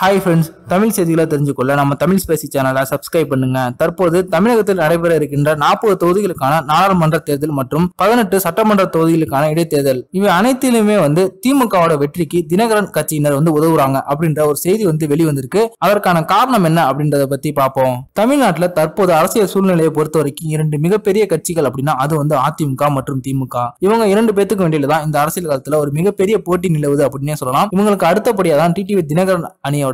Hi friends, Tamil செய்திகளை தெரிஞ்சுக்கொள்ள நம்ம Tamil Spacey சேனலை சப்ஸ்கிரைப் பண்ணுங்க. தற்போது தமிழகத்தில் நடைபெற இருக்கின்ற 40 தொகுதிகளுக்கான நாடாளுமன்ற தேர்தல் மற்றும் 18 சட்டமன்ற தொகுதிகளுக்கான இடைத்தேர்தல் இவை அனைத்திலுமே திமுகவோட வெற்றிக்கு தினகரன் கட்சியினர் உதவுறாங்க அப்படின்ற ஒரு செய்தி வெளிவந்திருக்கு. அதற்கான காரணம் என்ன அப்படின்றத பத்தி பார்ப்போம். தமிழ்நாட்டில் தற்போது அரசியல் சூழ்நிலையை பொறுத்த வரைக்கும் இரண்டு மிகப்பெரிய கட்சிகள் அப்படின்னா அது அதிமுக மற்றும் திமுக. இவங்க இரண்டு பேத்துக்கு வேண்டியதுதான் இந்த அரசியல் காலத்துல ஒரு மிகப்பெரிய போட்டி நிலவுது அப்படின்னே சொல்லலாம். இவங்களுக்கு அடுத்தபடியா தான் டிடிவி தினகரன் அணியோட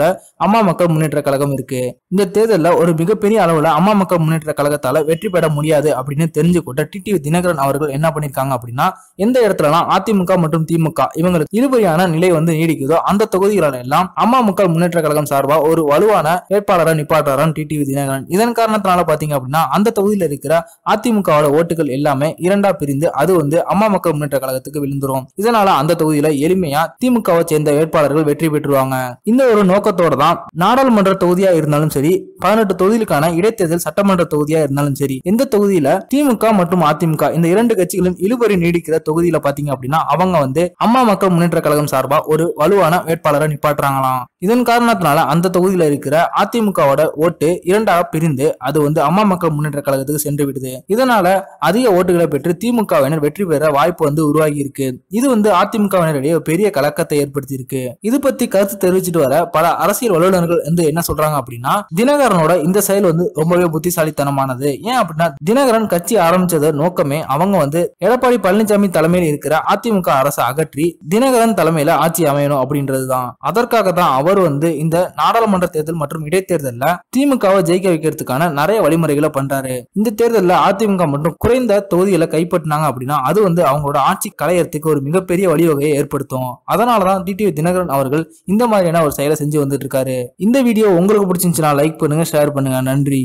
அம்மா மக்கள் முன்னேற்ற கழகம் இருக்கு. இந்த தேர்தலில் ஒரு மிகப்பெரிய அளவுல அம்மா மக்கள் முன்னேற்ற கழகத்தால வெற்றி பெற முடியாது அப்படின்னு தெரிஞ்சுக்கிட்ட டிடிவி தினகரன் அவர்கள் என்ன பண்ணிருக்காங்க அப்படின்னா, எந்த இடத்துலலாம் அதிமுக மற்றும் திமுக இவங்களுக்கு இழுபறியான நிலை நீடிக்குதோ அந்த தொகுதிகள எல்லாம் அம்மா மக்கள் முன்னேற்ற கழகம் சார்பா ஒரு வலுவான வேட்பாளரை நிப்பாட்டுறான் டிடிவி தினகரன். இதன் காரணத்தினால பாத்தீங்க அப்படின்னா அந்த தொகுதியில் இருக்கிற அதிமுகவோட ஓட்டுகள் எல்லாமே இரண்டா பிரிந்து அது அம்மா மக்கள் முன்னேற்ற கழகத்துக்கு விழுந்துரும். இதனால அந்த தொகுதியில எளிமையா திமுகவை சேர்ந்த வேட்பாளர்கள் வெற்றி பெற்றுவாங்க. இந்த ஒரு நோக்கத்தோட தான் நாடாளுமன்ற தொகுதியா இருந்தாலும் சரி, 18 தொகுதிகளுக்கான இடைத்தேர்தல் சட்டமன்ற தொகுதியா இருந்தாலும் சரி, எந்த தொகுதியில திமுக மற்றும் அதிமுக இந்த இரண்டு கட்சிகளும் இழுபறி நீடிக்கிற தொகுதியில பாத்தீங்க அப்படின்னா அவங்க அம்மா மக்கள் முன்னேற்ற கழகம் சார்பா ஒரு வலுவான வேட்பாளரை நிப்பாட்டுறாங்களாம். இதன் காரணத்தினால அந்த தொகுதியில இருக்கிற அதிமுகவோட ஓட்டு இரண்டாக பிரிந்து அது அம்மா மக்கள் முன்னேற்ற கழகத்துக்கு சென்று விடுது. இதனால அதிக ஓட்டுகளை பெற்று திமுகவினர் வெற்றி பெற வாய்ப்பு உருவாகி இருக்கு. இது அதிமுகவினரிடையே பெரிய கலக்கத்தை ஏற்படுத்தி இருக்கு. இது பத்தி கருத்து தெரிவிச்சிட்டு வர பல அரசியல் வல்லுநர்கள் என்ன சொல்றாங்க அப்படின்னா, தினகரனோட இந்த செயல் ரொம்பவே புத்திசாலித்தனமானது. ஏன் அப்படின்னா தினகரன் கட்சி ஆரம்பிச்சத நோக்கமே அவங்க எடப்பாடி பழனிசாமி தலைமையில் இருக்கிற அதிமுக அரசை அகற்றி தினகரன் தலைமையில ஆட்சி அமையணும் அப்படின்றதுதான். அதற்காக தான் அவர் இந்த நாடாளுமன்ற தேர்தல் மற்றும் இடைத்தேர்தல்ல திமுகவை ஜெயிக்க வைக்கிறதுக்கான நிறைய வழிமுறைகளை பண்றாரு. இந்த தேர்தலில் அதிமுக மற்றும் குறைந்த தொகுதிகளை கைப்பற்றினாங்க அப்படின்னா அது அவங்களோட ஆட்சி கலையறதுக்கு ஒரு மிகப்பெரிய வழிவகையை ஏற்படுத்தும். அதனாலதான் டிடிவி தினகரன் அவர்கள் இந்த மாதிரியான ஒரு செயலை செஞ்சு வந்துட்டு இருக்காரு. இந்த வீடியோ உங்களுக்கு பிடிச்சிருந்துச்சுன்னா லைக் பண்ணுங்க, ஷேர் பண்ணுங்க. நன்றி.